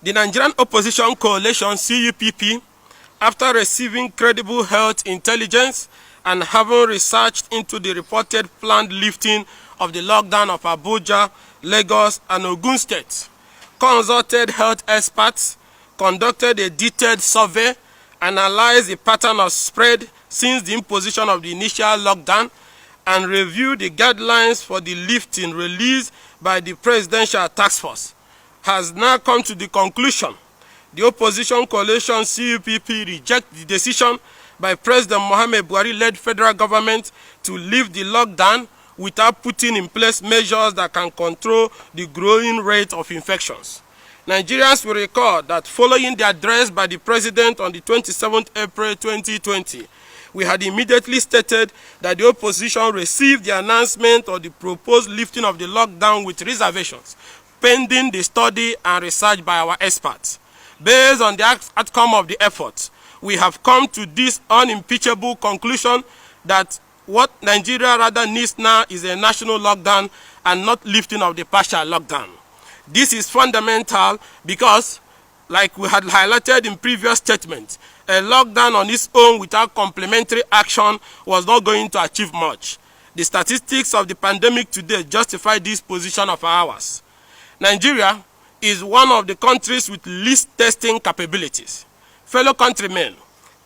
The Nigerian Opposition Coalition (CUPP), after receiving credible health intelligence and having researched into the reported planned lifting of the lockdown of Abuja, Lagos, and Ogun State, consulted health experts, conducted a detailed survey, analyzed the pattern of spread since the imposition of the initial lockdown, and reviewed the guidelines for the lifting released by the Presidential Task Force, has now come to the conclusion the opposition coalition CUPP reject the decision by President Muhammadu Buhari-led federal government to lift the lockdown without putting in place measures that can control the growing rate of infections. Nigerians will recall that following the address by the President on the 27th April 2020, we had immediately stated that the opposition received the announcement of the proposed lifting of the lockdown with reservations, pending the study and research by our experts. Based on the outcome of the effort, we have come to this unimpeachable conclusion that what Nigeria rather needs now is a national lockdown and not lifting of the partial lockdown. This is fundamental because, like we had highlighted in previous statements, a lockdown on its own without complementary action was not going to achieve much. The statistics of the pandemic today justify this position of ours. Nigeria is one of the countries with least testing capabilities. Fellow countrymen,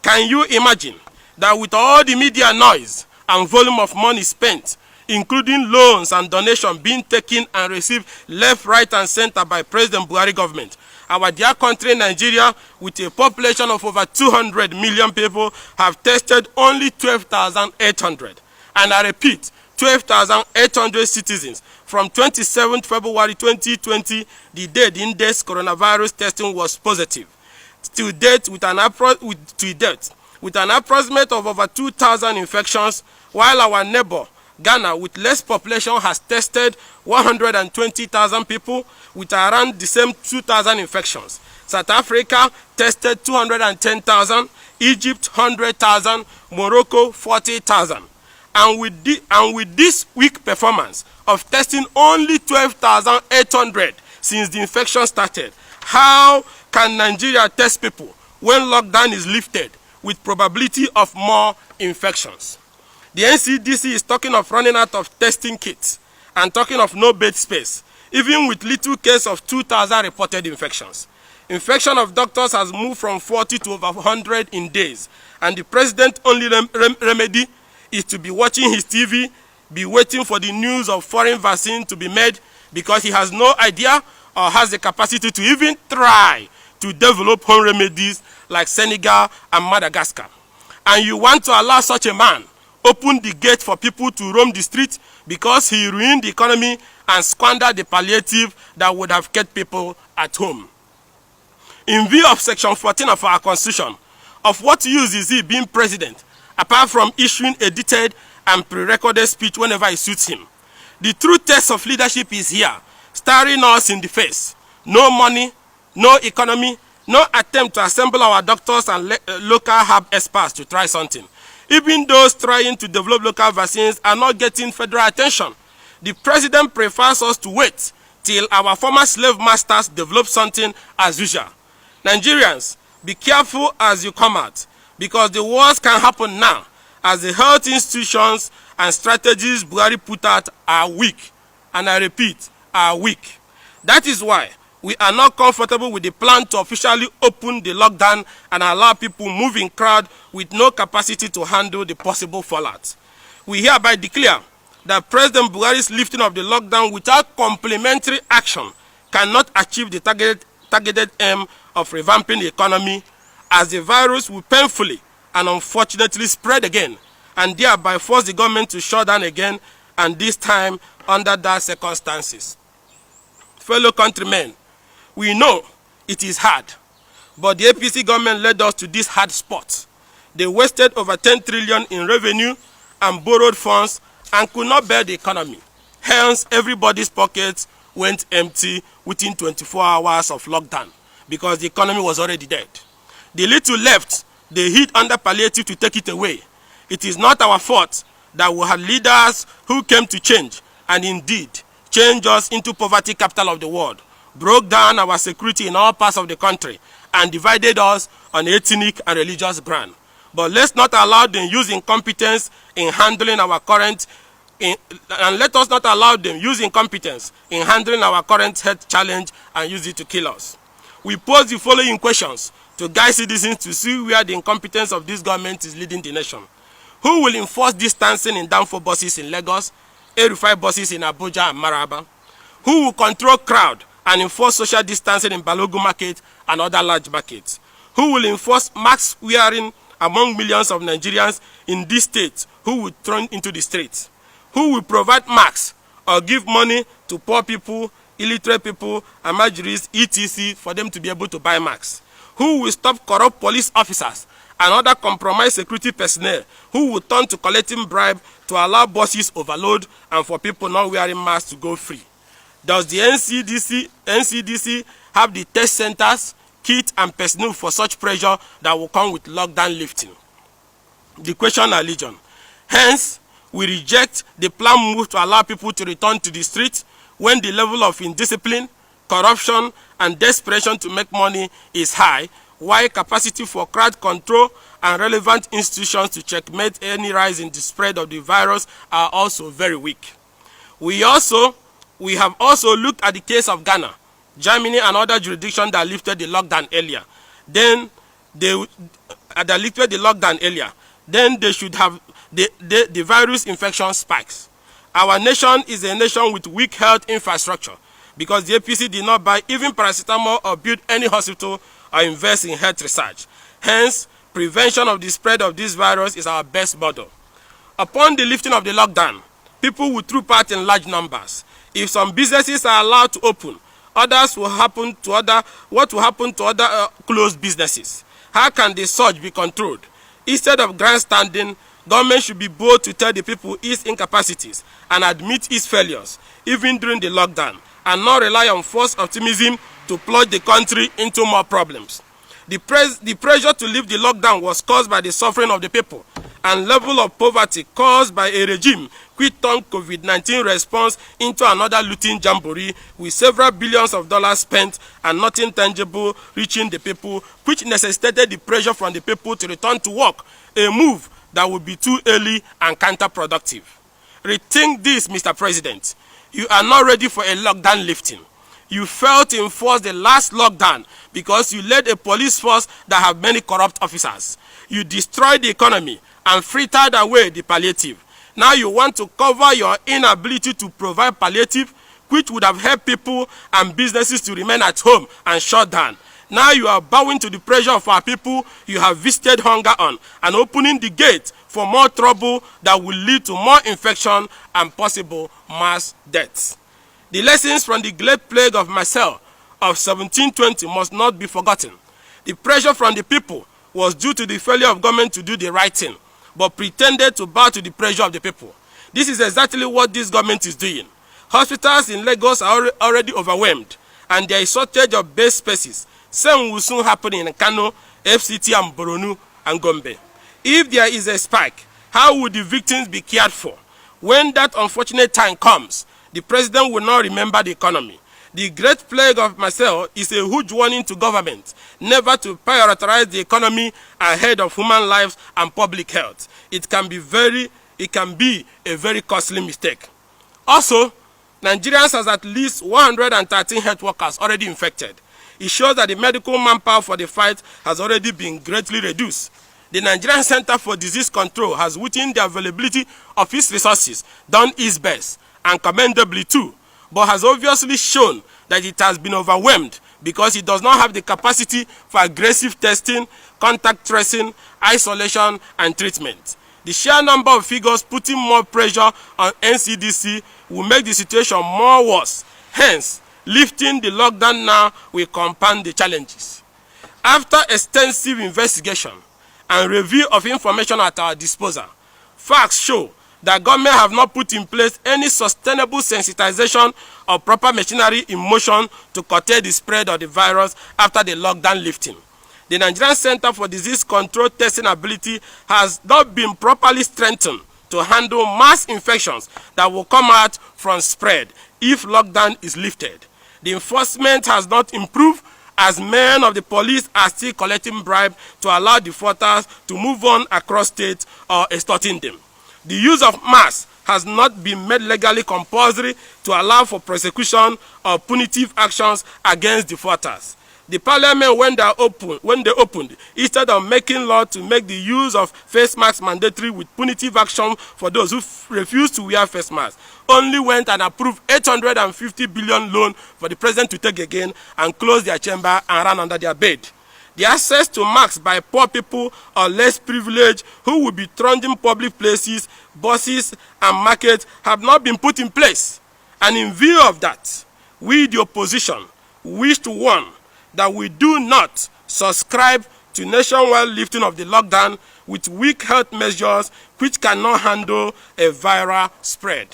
can you imagine that with all the media noise and volume of money spent, including loans and donations being taken and received left, right, and center by President Buhari government, our dear country Nigeria, with a population of over 200 million people, have tested only 12,800. And I repeat, 12,800 citizens from 27th February 2020, the day the index coronavirus testing was positive. To date, with an approximate of over 2,000 infections, while our neighbor Ghana, with less population, has tested 120,000 people with around the same 2,000 infections. South Africa tested 210,000, Egypt 100,000, Morocco 40,000. And with this weak performance of testing only 12,800 since the infection started, how can Nigeria test people when lockdown is lifted with probability of more infections? The NCDC is talking of running out of testing kits and talking of no bed space, even with little case of 2,000 reported infections. Infection of doctors has moved from 40 to over 100 in days, and the president's only remedy is to be watching his TV, be waiting for the news of foreign vaccine to be made, because he has no idea or has the capacity to even try to develop home remedies like Senegal and Madagascar. And you want to allow such a man open the gate for people to roam the street because he ruined the economy and squandered the palliative that would have kept people at home. In view of Section 14 of our Constitution, of what use is he being president, apart from issuing a detailed and pre-recorded speech whenever it suits him? The true test of leadership is here, staring us in the face. No money, no economy, no attempt to assemble our doctors and local herb experts to try something. Even those trying to develop local vaccines are not getting federal attention. The president prefers us to wait till our former slave masters develop something as usual. Nigerians, be careful as you come out, because the worst can happen now, as the health institutions and strategies Buhari put out are weak. And I repeat, are weak. That is why we are not comfortable with the plan to officially open the lockdown and allow people move in crowd with no capacity to handle the possible fallout. We hereby declare that President Buhari's lifting of the lockdown without complementary action cannot achieve the targeted aim of revamping the economy, as the virus will painfully and unfortunately spread again, and thereby force the government to shut down again, and this time under that circumstances. Fellow countrymen, we know it is hard, but the APC government led us to this hard spot. They wasted over 10 trillion in revenue and borrowed funds and could not bear the economy. Hence, everybody's pockets went empty within 24 hours of lockdown because the economy was already dead. The little left, they hid under palliative to take it away. It is not our fault that we had leaders who came to change and indeed change us into poverty capital of the world, broke down our security in all parts of the country, and divided us on ethnic and religious ground. But let's not allow them use incompetence in handling our current and let us not allow them use incompetence in handling our current health challenge and use it to kill us. We pose the following questions to guide citizens to see where the incompetence of this government is leading the nation. Who will enforce distancing in Danfo buses in Lagos, El-Rufai buses in Abuja and Maraba? Who will control crowd and enforce social distancing in Balogun market and other large markets? Who will enforce mask wearing among millions of Nigerians in this state who will turn into the streets? Who will provide masks or give money to poor people, illiterate people, and marginalized etc. for them to be able to buy masks? Who will stop corrupt police officers and other compromised security personnel who will turn to collecting bribe to allow buses overload and for people not wearing masks to go free? Does the NCDC have the test centers, kit, and personnel for such pressure that will come with lockdown lifting? The question are legion. Hence, we reject the planned move to allow people to return to the streets when the level of indiscipline, corruption, and desperation to make money is high, while capacity for crowd control and relevant institutions to checkmate any rise in the spread of the virus are also very weak. We have also looked at the case of Ghana, Germany, and other jurisdictions that lifted the lockdown earlier. Then they should have the virus infection spikes. Our nation is a nation with weak health infrastructure because the APC did not buy even paracetamol or build any hospital or invest in health research. Hence, prevention of the spread of this virus is our best model. Upon the lifting of the lockdown, people will troop out in large numbers. If some businesses are allowed to open, what will happen to other closed businesses? How can the surge be controlled? Instead of grandstanding, government should be bold to tell the people its incapacities and admit its failures, even during the lockdown, and not rely on false optimism to plunge the country into more problems. The pressure to lift the lockdown was caused by the suffering of the people and level of poverty caused by a regime which turned COVID-19 response into another looting jamboree with several billions of dollars spent and nothing tangible reaching the people, which necessitated the pressure from the people to return to work, a move that would be too early and counterproductive. Rethink this, Mr. President. You are not ready for a lockdown lifting. You failed to enforce the last lockdown because you led a police force that have many corrupt officers. You destroyed the economy and frittered away the palliative. Now you want to cover your inability to provide palliative, which would have helped people and businesses to remain at home and shut down. Now you are bowing to the pressure of our people you have visited hunger on and opening the gate for more trouble that will lead to more infection and possible mass deaths. The lessons from the Great Plague of Marseille of 1720 must not be forgotten. The pressure from the people was due to the failure of government to do the right thing, but pretended to bow to the pressure of the people. This is exactly what this government is doing. Hospitals in Lagos are already overwhelmed, and there is shortage of bed spaces. Same will soon happen in Kano, FCT, and Borno and Gombe. If there is a spike, how would the victims be cared for? When that unfortunate time comes, the president will not remember the economy. The Great Plague of Marseille is a huge warning to government never to prioritize the economy ahead of human lives and public health. It can be a very costly mistake. Also, Nigerians has at least 113 health workers already infected. It shows that the medical manpower for the fight has already been greatly reduced. The Nigerian Center for Disease Control has, within the availability of its resources, done its best, and commendably too, but has obviously shown that it has been overwhelmed because it does not have the capacity for aggressive testing, contact tracing, isolation, and treatment. The sheer number of figures putting more pressure on NCDC will make the situation more worse. Hence, lifting the lockdown now will compound the challenges. After extensive investigation and review of information at our disposal, facts show that government have not put in place any sustainable sensitization or proper machinery in motion to curtail the spread of the virus after the lockdown lifting. The Nigerian Center for Disease Control testing ability has not been properly strengthened to handle mass infections that will come out from spread if lockdown is lifted. The enforcement has not improved, as men of the police are still collecting bribes to allow defaulters to move on across states or extorting them. The use of masks has not been made legally compulsory to allow for prosecution or punitive actions against defaulters. The parliament, when they opened, instead of making law to make the use of face masks mandatory with punitive action for those who refuse to wear face masks, only went and approved 850 billion loan for the president to take again and close their chamber and run under their bed. The access to masks by poor people or less privileged who will be thronging public places, buses and markets have not been put in place. And in view of that, we, the opposition, wish to warn that we do not subscribe to nationwide lifting of the lockdown with weak health measures which cannot handle a viral spread.